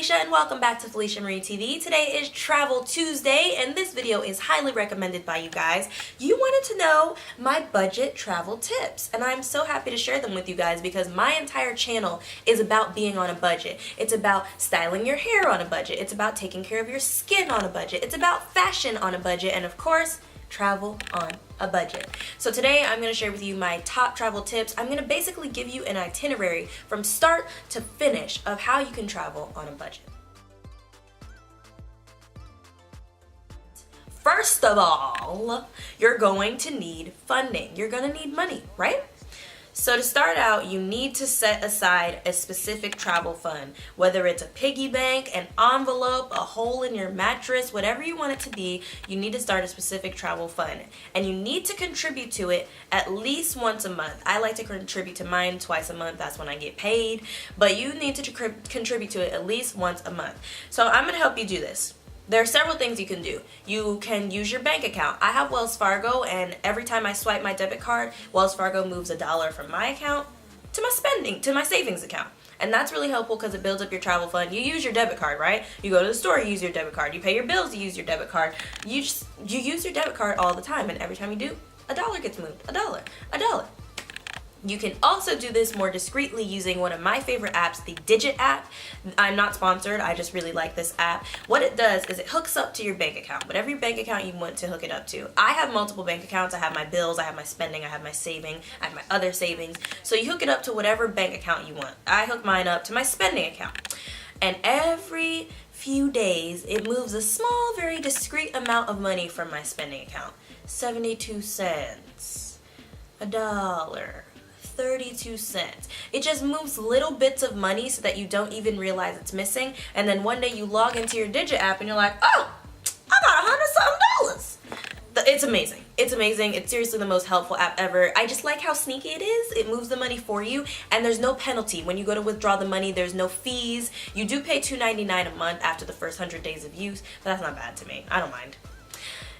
Felicia and welcome back to Felicia Marie TV. Today is Travel Tuesday and this video is highly recommended by you guys. You wanted to know my budget travel tips and I'm so happy to share them with you guys because my entire channel is about being on a budget. It's about styling your hair on a budget. It's about taking care of your skin on a budget. It's about fashion on a budget and of course, travel on a budget. So today I'm going to share with you my top travel tips. I'm going to basically give you an itinerary from start to finish of how you can travel on a budget. First of all, you're going to need funding. You're going to need money, right? So to start out, you need to set aside a specific travel fund, whether it's a piggy bank, an envelope, a hole in your mattress, whatever you want it to be, you need to start a specific travel fund. And you need to contribute to it at least once a month. I like to contribute to mine twice a month, that's when I get paid, but you need to contribute to it at least once a month. So I'm going to help you do this. There are several things you can do. You can use your bank account. I have Wells Fargo and every time I swipe my debit card, Wells Fargo moves $1 from my account to my savings account. And that's really helpful because it builds up your travel fund. You use your debit card, right? You go to the store, you use your debit card. You pay your bills, you use your debit card. You use your debit card all the time and every time you do, $1 gets moved. $1. You can also do this more discreetly using one of my favorite apps, the Digit app. I'm not sponsored, I just really like this app. What it does is it hooks up to your bank account, whatever your bank account you want to hook it up to. I have multiple bank accounts. I have my bills, I have my spending, I have my saving, I have my other savings. So you hook it up to whatever bank account you want. I hook mine up to my spending account. And every few days, it moves a small, very discreet amount of money from my spending account. 72 cents, $1. 32 cents. It just moves little bits of money so that you don't even realize it's missing, and then one day you log into your Digit app and you're like, oh, I got $100-something. It's amazing. It's amazing. It's seriously the most helpful app ever. I just like how sneaky it is. It moves the money for you and there's no penalty. When you go to withdraw the money, there's no fees. You do pay $2.99 a month after the first 100 days of use, but that's not bad to me. I don't mind.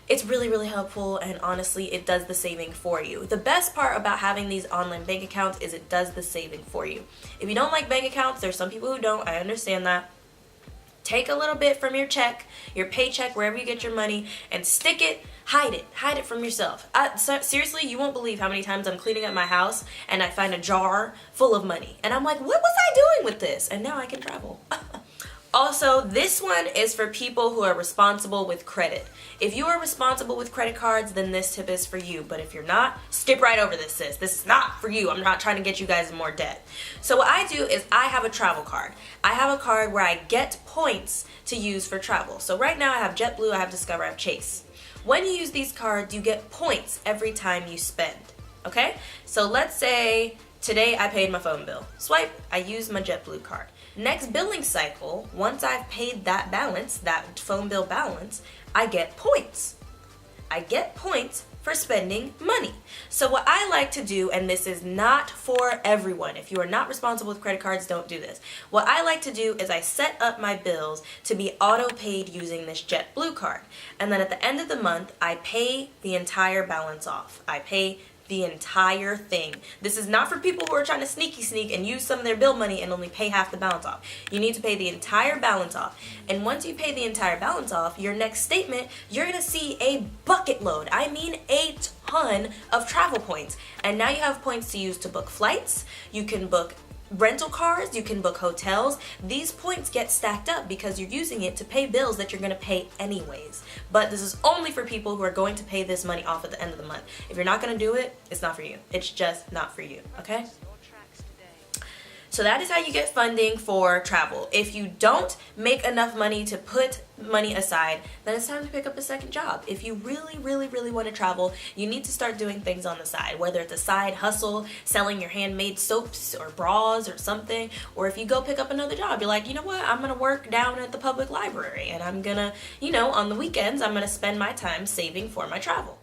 It's really, really helpful and honestly, it does the saving for you. The best part about having these online bank accounts is it does the saving for you. If you don't like bank accounts, there's some people who don't, I understand that. Take a little bit from your check, your paycheck, wherever you get your money, and stick it, hide it from yourself. Seriously, you won't believe how many times I'm cleaning up my house and I find a jar full of money. And I'm like, what was I doing with this? And now I can travel. Also, this one is for people who are responsible with credit. If you are responsible with credit cards, then this tip is for you. But if you're not, skip right over this, sis. This is not for you. I'm not trying to get you guys in more debt. So what I do is I have a travel card. I have a card where I get points to use for travel. So right now I have JetBlue, I have Discover, I have Chase. When you use these cards, you get points every time you spend. Okay? So let's say today I paid my phone bill. Swipe, I use my JetBlue card. Next billing cycle, once I've paid that balance, that phone bill balance, I get points. I get points for spending money. So what I like to do, and this is not for everyone, if you are not responsible with credit cards, don't do this. What I like to do is I set up my bills to be auto-paid using this JetBlue card. And then at the end of the month, I pay the entire balance off. I pay the entire thing. This is not for people who are trying to sneak and use some of their bill money and only pay half the balance off. You need to pay the entire balance off. And once you pay the entire balance off, your next statement, you're gonna see a bucket load. I mean a ton of travel points. And now you have points to use to book flights. You can book rental cars, you can book hotels. These points get stacked up because you're using it to pay bills that you're going to pay anyways. But this is only for people who are going to pay this money off at the end of the month. If you're not going to do it, it's not for you. It's just not for you, okay? So that is how you get funding for travel. If you don't make enough money to put money aside, then it's time to pick up a second job. If you really, really, really want to travel, you need to start doing things on the side, whether it's a side hustle, selling your handmade soaps or bras or something, or if you go pick up another job, you're like, you know what, I'm gonna work down at the public library and I'm gonna, you know, on the weekends, I'm gonna spend my time saving for my travel.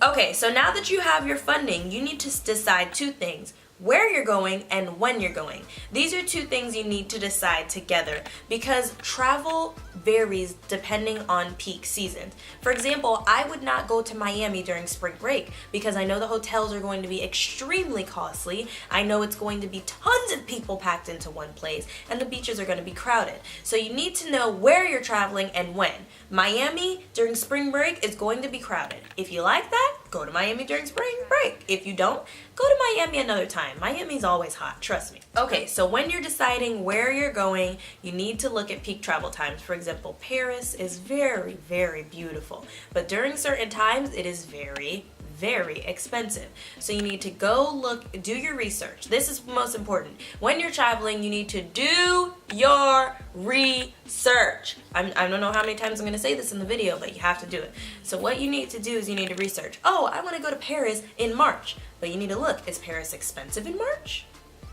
Okay, so now that you have your funding, you need to decide two things. where you're going and when you're going. These are two things you need to decide together because travel varies depending on peak seasons. For example, I would not go to Miami during spring break because I know the hotels are going to be extremely costly. I know it's going to be tons of people packed into one place and the beaches are going to be crowded. So you need to know where you're traveling and when. Miami during spring break is going to be crowded. If you like that, go to Miami during spring break. If you don't, go to Miami another time. Miami's always hot, trust me. Okay, so when you're deciding where you're going, you need to look at peak travel times. For example, Paris is very, very beautiful, but during certain times it is very, very expensive. So you need to go do your research. This is most important. When you're traveling, you need to do your research. I don't know how many times I'm going to say this in the video, but you have to do it. So what you need to do is you need to research. Oh, I want to go to Paris in March. But you need to look, is Paris expensive in March?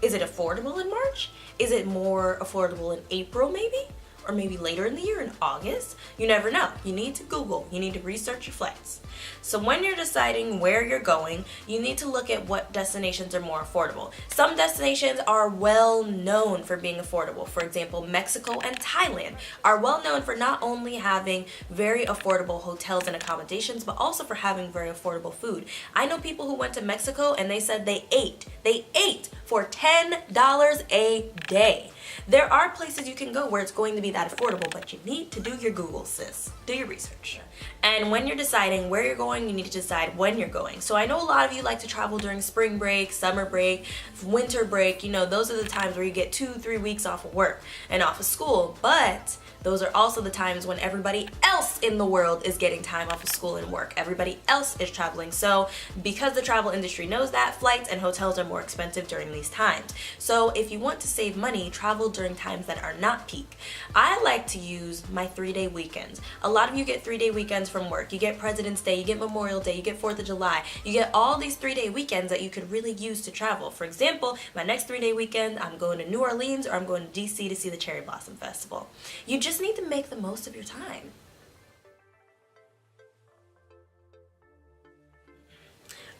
Is it affordable in March? Is it more affordable in April maybe? Or maybe later in the year in August? You never know. You need to Google. You need to research your flights. So when you're deciding where you're going, you need to look at what destinations are more affordable. Some destinations are well known for being affordable. For example, Mexico and Thailand are well known for not only having very affordable hotels and accommodations, but also for having very affordable food. I know people who went to Mexico and they said they ate for $10 a day. There are places you can go where it's going to be that affordable, but you need to do your Google, sis. Do your research. And when you're deciding where you're going, you need to decide when you're going. So I know a lot of you like to travel during spring break, summer break, winter break. You know, those are the times where you get 2-3 weeks off of work and off of school. But those are also the times when everybody else in the world is getting time off of school and work. Everybody else is traveling. So because the travel industry knows that, flights and hotels are more expensive during these times. So if you want to save money, travel during times that are not peak. I like to use my 3-day weekends. A lot of you get 3-day weekends from work. You get President's Day, you get Memorial Day, you get 4th of July. You get all these 3-day weekends that you could really use to travel. For example, my next 3-day weekend, I'm going to New Orleans or I'm going to DC to see the Cherry Blossom Festival. You just need to make the most of your time.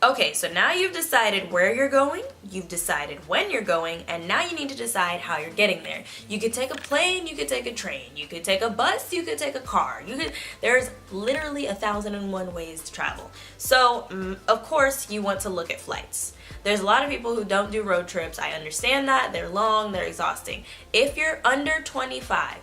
Okay, so now you've decided where you're going, you've decided when you're going, and now you need to decide how you're getting there. You could take a plane, you could take a train, you could take a bus, you could take a car. There's literally 1,001 ways to travel. So, of course, you want to look at flights. There's a lot of people who don't do road trips. I understand that. They're long, they're exhausting. If you're under 25,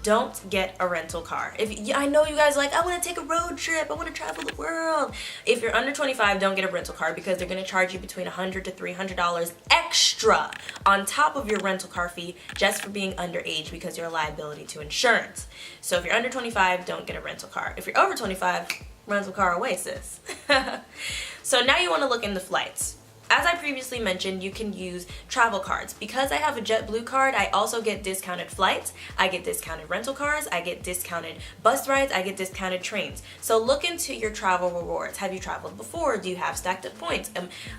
don't get a rental car. I know you guys are like, I want to take a road trip, I want to travel the world. If you're under 25, don't get a rental car because they're going to charge you between $100 to $300 extra on top of your rental car fee just for being underage because you're a liability to insurance. So if you're under 25, don't get a rental car. If you're over 25, rental car away, sis. So now you want to look into flights. As I previously mentioned, you can use travel cards. Because I have a JetBlue card, I also get discounted flights, I get discounted rental cars, I get discounted bus rides, I get discounted trains. So look into your travel rewards. Have you traveled before? Do you have stacked up points?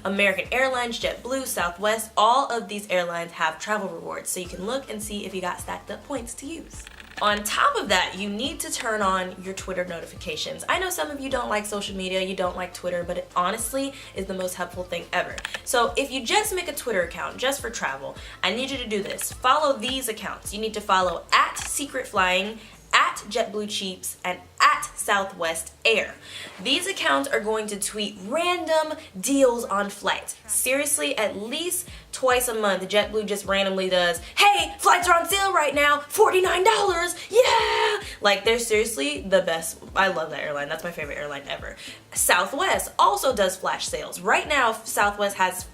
American Airlines, JetBlue, Southwest, all of these airlines have travel rewards. So you can look and see if you got stacked up points to use. On top of that, you need to turn on your Twitter notifications. I know some of you don't like social media, you don't like Twitter, but it honestly is the most helpful thing ever. So if you just make a Twitter account just for travel, I need you to do this. Follow these accounts. You need to follow @SecretFlying, @JetBlueCheaps, and @Southwest Air. These accounts are going to tweet random deals on flights. Seriously, at least twice a month, JetBlue just randomly does, hey, flights are on sale right now, $49, yeah! Like, they're seriously the best. I love that airline. That's my favorite airline ever. Southwest also does flash sales. Right now, Southwest has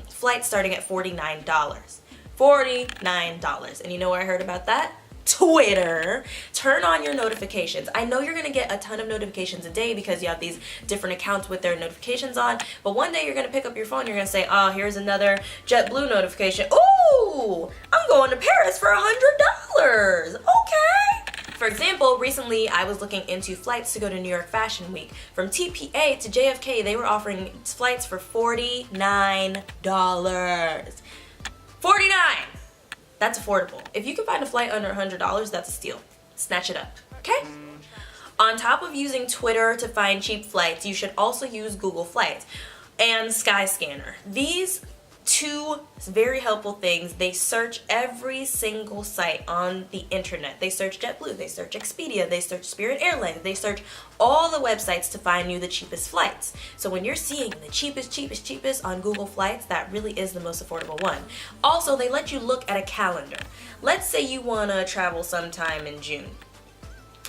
flights starting at $49. $49. And you know where I heard about that? Twitter. Turn on your notifications. I know you're going to get a ton of notifications a day because you have these different accounts with their notifications on, but one day you're going to pick up your phone, you're going to say, oh, here's another JetBlue notification. Ooh, I'm going to Paris for $100. Okay. For example, recently I was looking into flights to go to New York Fashion Week. From TPA to JFK, they were offering flights for $49. $49. That's affordable. If you can find a flight under $100, that's a steal. Snatch it up, okay? On top of using Twitter to find cheap flights, you should also use Google Flights and Skyscanner. These Two very helpful things. They search every single site on the internet. They search JetBlue, they search Expedia, they search Spirit Airlines, they search all the websites to find you the cheapest flights. So when you're seeing the cheapest on Google Flights, that really is the most affordable one. Also, they let you look at a calendar. Let's say you want to travel sometime in June.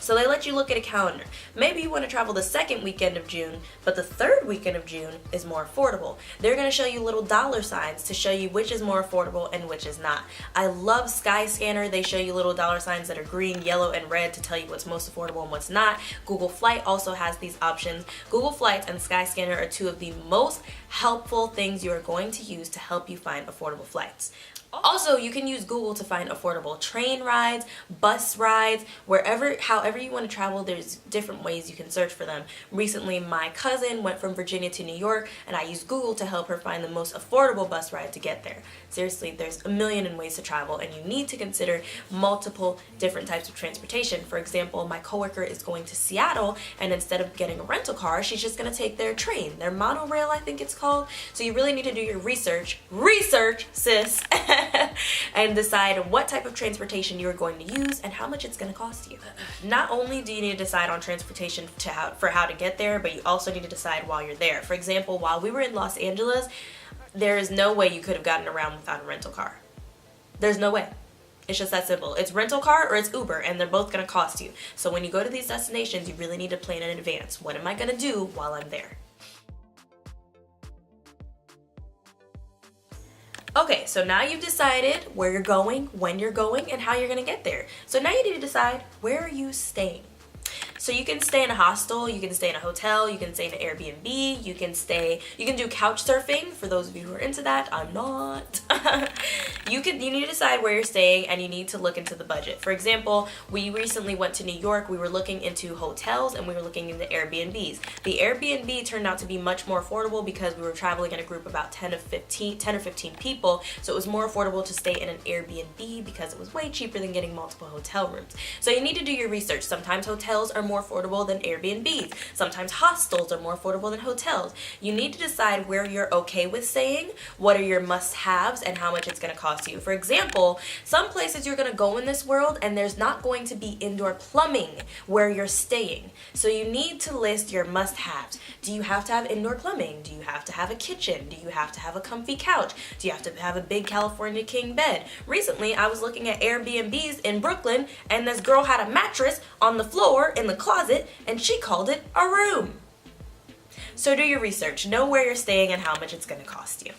So they let you look at a calendar. Maybe you want to travel the second weekend of June, but the third weekend of June is more affordable. They're going to show you little dollar signs to show you which is more affordable and which is not. I love Skyscanner. They show you little dollar signs that are green, yellow, and red to tell you what's most affordable and what's not. Google Flight also has these options. Google Flights and Skyscanner are two of the most helpful things you are going to use to help you find affordable flights. Also, you can use Google to find affordable train rides, bus rides, however you want to travel, there's different ways you can search for them. Recently, my cousin went from Virginia to New York, and I used Google to help her find the most affordable bus ride to get there. Seriously, there's a million ways to travel, and you need to consider multiple different types of transportation. For example, my coworker is going to Seattle, and instead of getting a rental car, she's just going to take their train, their monorail, I think it's called. So you really need to do your research, sis, and decide what type of transportation you're going to use and how much it's going to cost you. Not only do you need to decide on transportation for how to get there, but you also need to decide while you're there. For example, while we were in Los Angeles, there is no way you could have gotten around without a rental car. There's no way. It's just that simple. It's rental car or it's Uber, and they're both going to cost you. So when you go to these destinations, you really need to plan in advance. What am I going to do while I'm there? Okay, so now you've decided where you're going, when you're going, and how you're going to get there. So now you need to decide, where are you staying? So you can stay in a hostel, you can stay in a hotel, you can stay in an Airbnb, you can do couch surfing, for those of you who are into that. I'm not. You need to decide where you're staying, and you need to look into the budget. For example, we recently went to New York. We were looking into hotels and we were looking into Airbnbs. The Airbnb turned out to be much more affordable because we were traveling in a group of about 10 or 15 people, so it was more affordable to stay in an Airbnb because it was way cheaper than getting multiple hotel rooms. So you need to do your research. Sometimes hotels are more affordable than Airbnbs. Sometimes hostels are more affordable than hotels. You need to decide where you're okay with staying, what are your must-haves, and how much it's going to cost you. For example, some places you're going to go in this world and there's not going to be indoor plumbing where you're staying. So you need to list your must-haves. Do you have to have indoor plumbing? Do you have to have a kitchen? Do you have to have a comfy couch? Do you have to have a big California king bed? Recently, I was looking at Airbnbs in Brooklyn, and this girl had a mattress on the floor in the closet, and she called it a room. So do your research. Know where you're staying and how much it's going to cost you.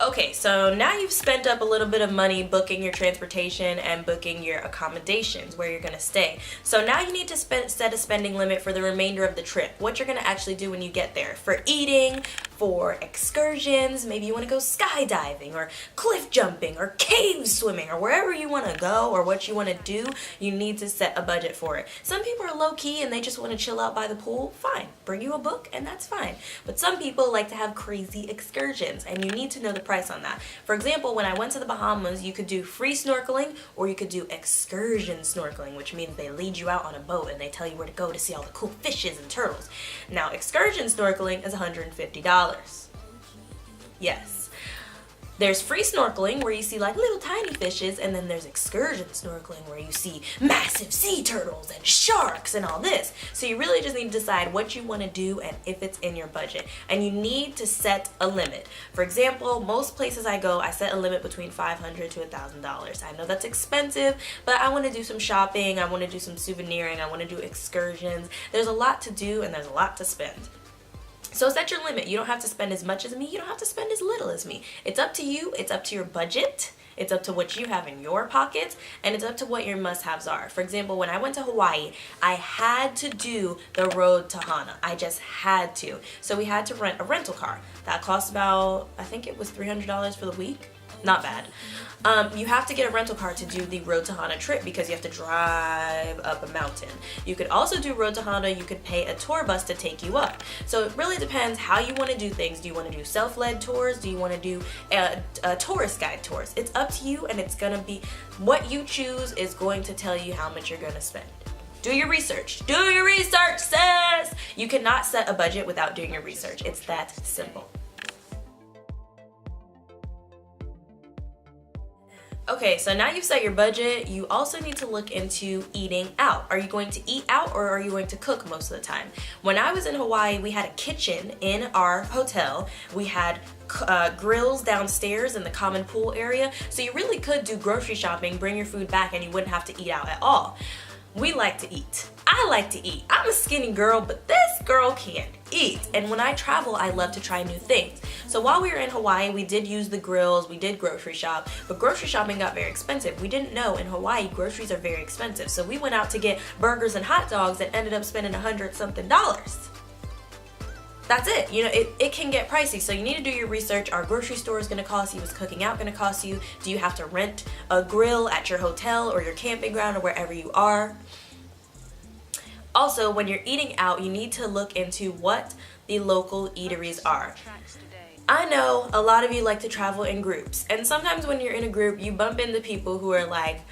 Okay, so now you've spent up a little bit of money booking your transportation and booking your accommodations, where you're going to stay. So now you need to set a spending limit for the remainder of the trip, what you're going to actually do when you get there. For eating, for excursions, maybe you want to go skydiving or cliff jumping or cave swimming or wherever you want to go or what you want to do, you need to set a budget for it. Some people are low-key and they just want to chill out by the pool. Fine, bring you a book and that's fine. But some people like to have crazy excursions, and you need to know the price on that. For example, when I went to the Bahamas, you could do free snorkeling or you could do excursion snorkeling, which means they lead you out on a boat and they tell you where to go to see all the cool fishes and turtles. Now, excursion snorkeling is $150. Yes. There's free snorkeling where you see like little tiny fishes, and then there's excursion snorkeling where you see massive sea turtles and sharks and all this. So you really just need to decide what you want to do and if it's in your budget. And you need to set a limit. For example, most places I go, I set a limit between $500 to $1,000. I know that's expensive, but I want to do some shopping, I want to do some souveniring, I want to do excursions. There's a lot to do and there's a lot to spend. So set your limit. You don't have to spend as much as me. You don't have to spend as little as me. It's up to you. It's up to your budget. It's up to what you have in your pockets, and it's up to what your must-haves are. For example, when I went to Hawaii, I had to do the road to Hana. I just had to. So we had to rent a rental car. That cost about, I think it was $300 for the week. Not bad. You have to get a rental car to do the Road to Hana trip because you have to drive up a mountain. You could also do Road to Hana. You could pay a tour bus to take you up. So it really depends how you want to do things. Do you want to do self-led tours? Do you want to do tourist guide tours? It's up to you, and it's going to be what you choose is going to tell you how much you're going to spend. Do your research. Do your research, sis! You cannot set a budget without doing your research. It's that simple. Okay, so now you've set your budget, you also need to look into eating out. Are you going to eat out or are you going to cook most of the time? When I was in Hawaii, we had a kitchen in our hotel. We had grills downstairs in the common pool area, so you really could do grocery shopping, bring your food back, and you wouldn't have to eat out at all. We like to eat. I like to eat. I'm a skinny girl, but this girl can't eat. And when I travel, I love to try new things. So while we were in Hawaii, we did use the grills, we did grocery shop, but grocery shopping got very expensive. We didn't know in Hawaii, groceries are very expensive. So we went out to get burgers and hot dogs and ended up spending $100-something. That's it. You know, it can get pricey, so you need to do your research. Our grocery store is going to cost you. What's cooking out going to cost you? Do you have to rent a grill at your hotel or your camping ground or wherever you are? Also, when you're eating out, you need to look into what the local eateries are. I know a lot of you like to travel in groups, and sometimes when you're in a group, you bump into people who are like,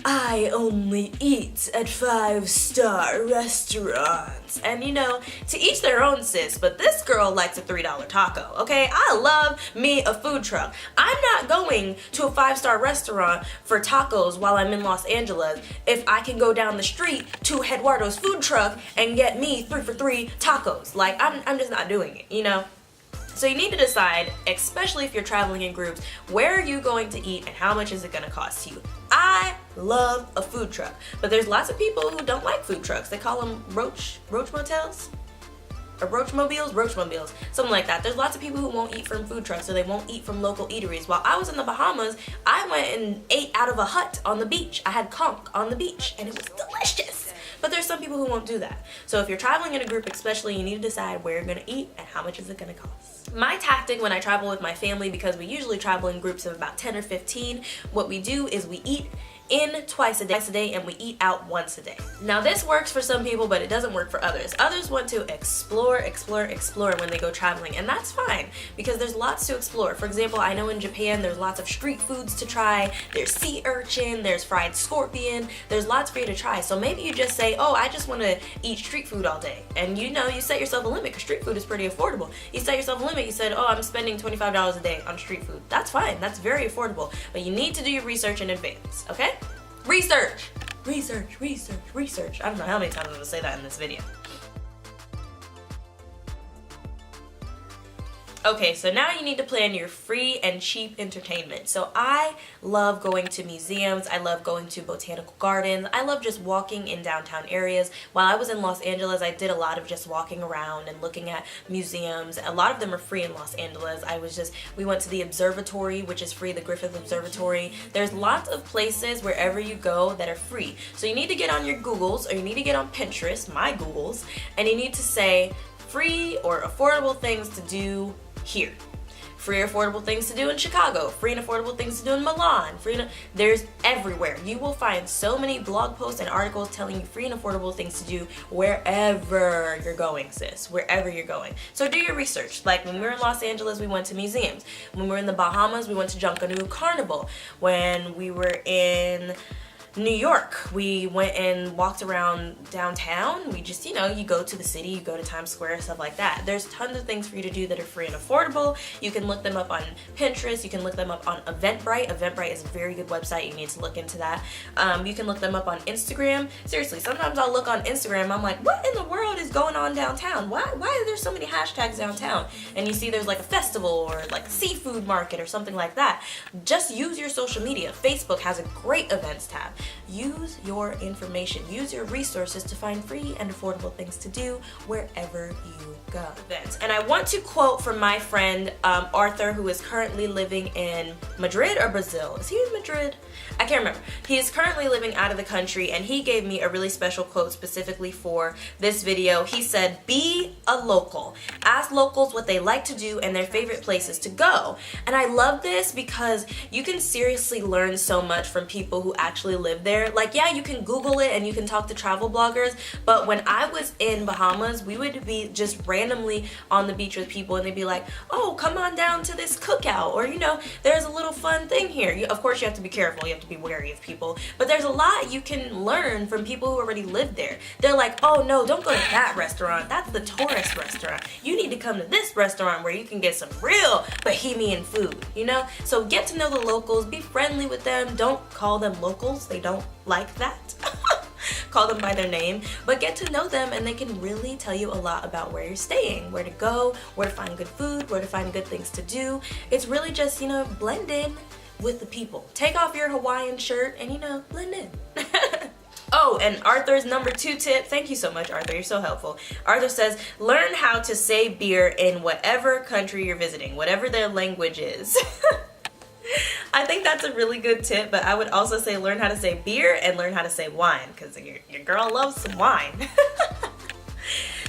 I only eat at 5-star restaurants. And you know, to each their own, sis, but this girl likes a $3 taco, okay? I love me a food truck. I'm not going to a 5-star restaurant for tacos while I'm in Los Angeles if I can go down the street to Eduardo's food truck and get me 3 for $3 tacos. Like, I'm just not doing it, you know? So you need to decide, especially if you're traveling in groups, where are you going to eat and how much is it going to cost you? I love a food truck, but there's lots of people who don't like food trucks. They call them roach motels? Or roachmobiles, something like that. There's lots of people who won't eat from food trucks, so they won't eat from local eateries. While I was in the Bahamas, I went and ate out of a hut on the beach. I had conch on the beach, and it was delicious. But there's some people who won't do that. So if you're traveling in a group especially, you need to decide where you're gonna eat and how much is it gonna cost. My tactic when I travel with my family, because we usually travel in groups of about 10 or 15, what we do is we eat in twice a day and we eat out once a day. Now this works for some people, but it doesn't work for others. Others want to explore when they go traveling, and that's fine because there's lots to explore. For example, I know in Japan there's lots of street foods to try. There's sea urchin, there's fried scorpion, there's lots for you to try. So maybe you just say, oh, I just want to eat street food all day. And you know, you set yourself a limit because street food is pretty affordable. You set yourself a limit, you said, oh, I'm spending $25 a day on street food. That's fine, that's very affordable. But you need to do your research in advance, okay? Research! Research, research, research. I don't know how many times I'm gonna say that in this video. Okay, so now you need to plan your free and cheap entertainment. So I love going to museums, I love going to botanical gardens, I love just walking in downtown areas. While I was in Los Angeles, I did a lot of just walking around and looking at museums. A lot of them are free in Los Angeles. We went to the observatory, which is free, the Griffith Observatory. There's lots of places wherever you go that are free. So you need to get on your Googles, or you need to get on Pinterest, my Googles, and you need to say free or affordable things to do here. Free or affordable things to do in Chicago, free and affordable things to do in Milan, there's everywhere. You will find so many blog posts and articles telling you free and affordable things to do wherever you're going, sis, wherever you're going. So do your research. Like when we were in Los Angeles, we went to museums. When we were in the Bahamas, we went to Junkanoo Carnival. When we were in New York, we went and walked around downtown. We just, you know, you go to the city, you go to Times Square, stuff like that. There's tons of things for you to do that are free and affordable. You can look them up on Pinterest, you can look them up on Eventbrite. Eventbrite is a very good website, you need to look into that. You can look them up on Instagram. Seriously, sometimes I'll look on Instagram, I'm like, what in the world is going on downtown? Why are there so many hashtags downtown? And you see there's like a festival or like a seafood market or something like that. Just use your social media. Facebook has a great events tab. Use your information, use your resources to find free and affordable things to do wherever you go. And I want to quote from my friend Arthur, who is currently living in Madrid or Brazil. Is he in Madrid? I can't remember. He is currently living out of the country, and he gave me a really special quote specifically for this video. He said, be a local. Ask locals what they like to do and their favorite places to go. And I love this because you can seriously learn so much from people who actually live live there. Like, yeah, you can Google it and you can talk to travel bloggers, but when I was in Bahamas, we would be just randomly on the beach with people and they'd be like, oh, come on down to this cookout, or you know, there's a little fun thing here. Of course you have to be careful, you have to be wary of people, but there's a lot you can learn from people who already live there. They're like, oh no, don't go to that restaurant, that's the tourist restaurant. You need to come to this restaurant where you can get some real Bahamian food, you know? So get to know the locals, be friendly with them. Don't call them locals, they don't like that. Call them by their name, but get to know them and they can really tell you a lot about where you're staying, where to go, where to find good food, where to find good things to do. It's really just, you know, blend in with the people. Take off your Hawaiian shirt and, you know, blend in. Oh, and Arthur's number 2 tip, thank you so much, Arthur, you're so helpful. Arthur says, learn how to say beer in whatever country you're visiting, whatever their language is. I think that's a really good tip, but I would also say learn how to say beer and learn how to say wine, because your girl loves some wine.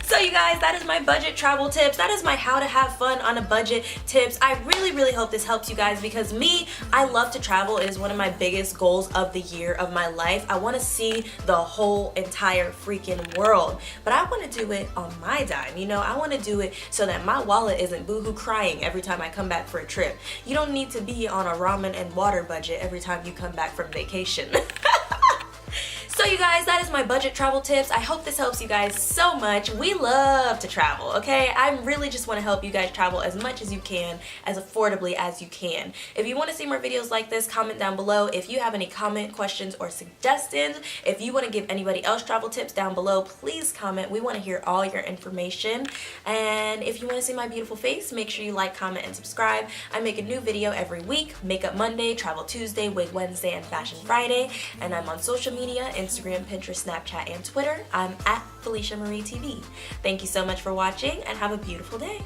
So you guys, that is my budget travel tips. That is my how to have fun on a budget tips. I really hope this helps you guys, because me, I love to travel. It is one of my biggest goals of the year of my life. I want to see the whole entire freaking world, but I want to do it on my dime. You know, I want to do it so that my wallet isn't boohoo crying every time I come back for a trip. You don't need to be on a ramen and water budget every time you come back from vacation. So you guys, that is my budget travel tips. I hope this helps you guys so much. We love to travel, okay? I really just want to help you guys travel as much as you can, as affordably as you can. If you want to see more videos like this, comment down below. If you have any comment, questions, or suggestions, if you want to give anybody else travel tips down below, please comment. We want to hear all your information. And if you want to see my beautiful face, make sure you like, comment, and subscribe. I make a new video every week. Makeup Monday, Travel Tuesday, Wig Wednesday, and Fashion Friday. And I'm on social media, Instagram, Pinterest, Snapchat, and Twitter. I'm at Felicia Marie TV. Thank you so much for watching and have a beautiful day.